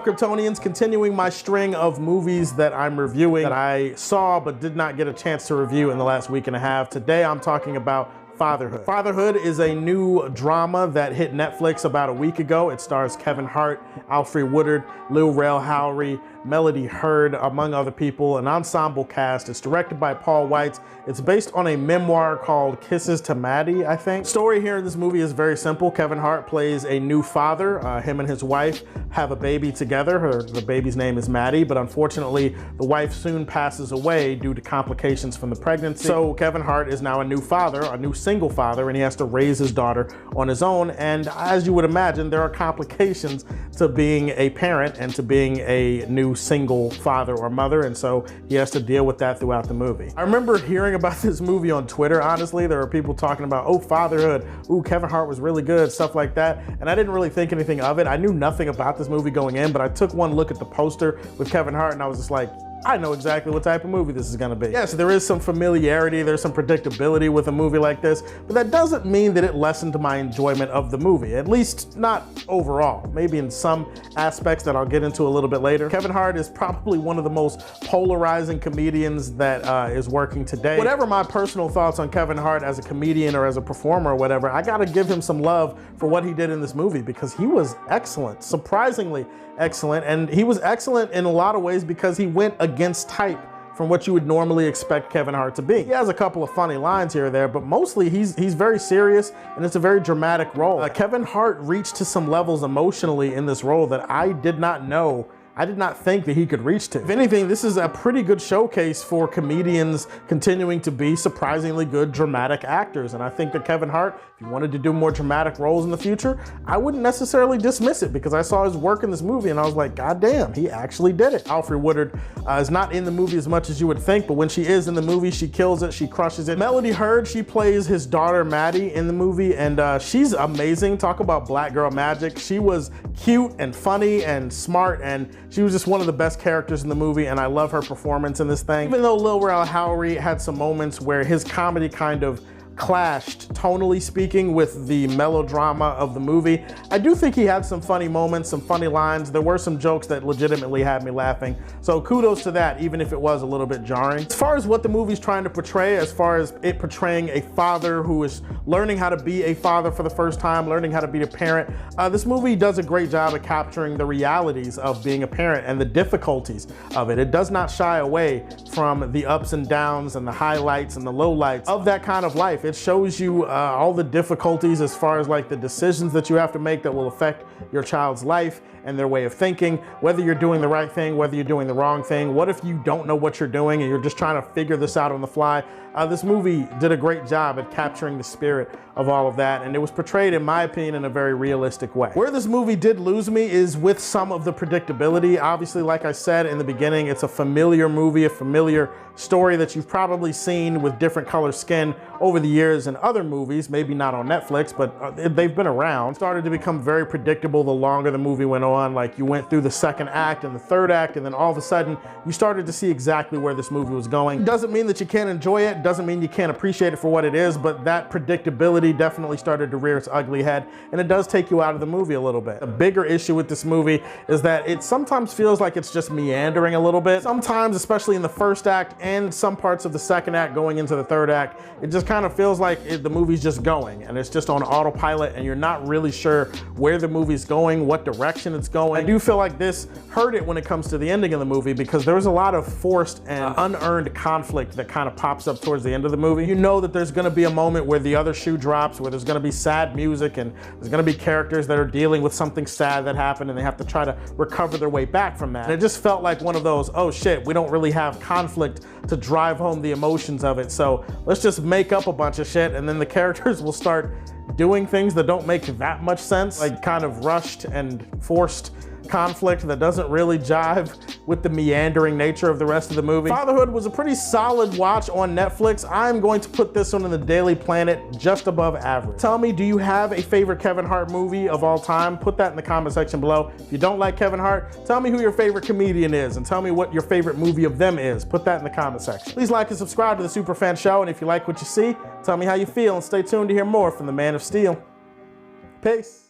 Kryptonians? Continuing my string of movies that I'm reviewing that I saw but did not get a chance to review in the last week and a half. Today I'm talking about Fatherhood. Fatherhood is a new drama that hit Netflix about a week ago. It stars Kevin Hart, Alfre Woodard, Lil Rel Howery, Melody Hurd, among other people, an ensemble cast. It's directed by Paul Weitz. It's based on a memoir called Kisses to Maddie, I think. Story here in this movie is very simple. Kevin Hart plays a new father. Him and his wife have a baby together. The baby's name is Maddie, but unfortunately, the wife soon passes away due to complications from the pregnancy. So Kevin Hart is now a new father, a new single father, and he has to raise his daughter on his own. And as you would imagine, there are complications to being a parent and to being a new single father or mother, and so he has to deal with that throughout the movie. I remember hearing about this movie on Twitter, honestly. There were people talking about, oh, Fatherhood, ooh, Kevin Hart was really good, stuff like that, and I didn't really think anything of it. I knew nothing about this movie going in, but I took one look at the poster with Kevin Hart and I was just like, I know exactly what type of movie this is gonna be. Yes, there is some familiarity, there's some predictability with a movie like this, but that doesn't mean that it lessened my enjoyment of the movie, at least not overall. Maybe in some aspects that I'll get into a little bit later. Kevin Hart is probably one of the most polarizing comedians that is working today. Whatever my personal thoughts on Kevin Hart as a comedian or as a performer or whatever, I gotta give him some love for what he did in this movie because he was excellent, surprisingly excellent, and he was excellent in a lot of ways because he went against type from what you would normally expect Kevin Hart to be. He has a couple of funny lines here or there, but mostly he's very serious and it's a very dramatic role. Kevin Hart reached to some levels emotionally in this role that I did not think that he could reach to. If anything, this is a pretty good showcase for comedians continuing to be surprisingly good dramatic actors. And I think that Kevin Hart, if he wanted to do more dramatic roles in the future, I wouldn't necessarily dismiss it because I saw his work in this movie and I was like, God damn, he actually did it. Alfre Woodard is not in the movie as much as you would think, but when she is in the movie, she kills it, she crushes it. Melody Hurd, she plays his daughter Maddie in the movie, and she's amazing. Talk about black girl magic. She was cute and funny and smart, and she was just one of the best characters in the movie, and I love her performance in this thing. Even though Lil Rel Howery had some moments where his comedy kind of clashed, tonally speaking, with the melodrama of the movie, I do think he had some funny moments, some funny lines. There were some jokes that legitimately had me laughing. So kudos to that, even if it was a little bit jarring. As far as what the movie's trying to portray, as far as it portraying a father who is learning how to be a father for the first time, learning how to be a parent, this movie does a great job of capturing the realities of being a parent and the difficulties of it. It does not shy away from the ups and downs and the highlights and the lowlights of that kind of life. It shows you all the difficulties as far as like the decisions that you have to make that will affect your child's life and their way of thinking, whether you're doing the right thing, whether you're doing the wrong thing. What if you don't know what you're doing and you're just trying to figure this out on the fly? This movie did a great job at capturing the spirit of all of that, and it was portrayed, in my opinion, in a very realistic way. Where this movie did lose me is with some of the predictability. Obviously, like I said in the beginning, it's a familiar movie, a familiar story that you've probably seen with different color skin over the years in other movies, maybe not on Netflix, but they've been around. It started to become very predictable the longer the movie went on. Like, you went through the second act and the third act, and then all of a sudden you started to see exactly where this movie was going. It doesn't mean that you can't enjoy it, doesn't mean you can't appreciate it for what it is, but that predictability definitely started to rear its ugly head, and it does take you out of the movie a little bit. The bigger issue with this movie is that it sometimes feels like it's just meandering a little bit. Sometimes, especially in the first act and some parts of the second act going into the third act, it just kind of feels like the movie's just going and it's just on autopilot and you're not really sure where the movie's going, what direction it's going. I do feel like this hurt it when it comes to the ending of the movie because there's a lot of forced and unearned conflict that kind of pops up towards the end of the movie. You know that there's gonna be a moment where the other shoe drops, where there's gonna be sad music and there's gonna be characters that are dealing with something sad that happened and they have to try to recover their way back from that. And it just felt like one of those, oh shit, we don't really have conflict to drive home the emotions of it, so let's just make up a bunch of shit and then the characters will start doing things that don't make that much sense, like kind of rushed and forced conflict that doesn't really jive with the meandering nature of the rest of the movie. Fatherhood was a pretty solid watch on Netflix. I'm going to put this one in the Daily Planet just above average. Tell me, do you have a favorite Kevin Hart movie of all time? Put that in the comment section below. If you don't like Kevin Hart, tell me who your favorite comedian is and tell me what your favorite movie of them is. Put that in the comment section. Please like and subscribe to the Superfan Show, and if you like what you see, tell me how you feel and stay tuned to hear more from the Man of Steel. Peace.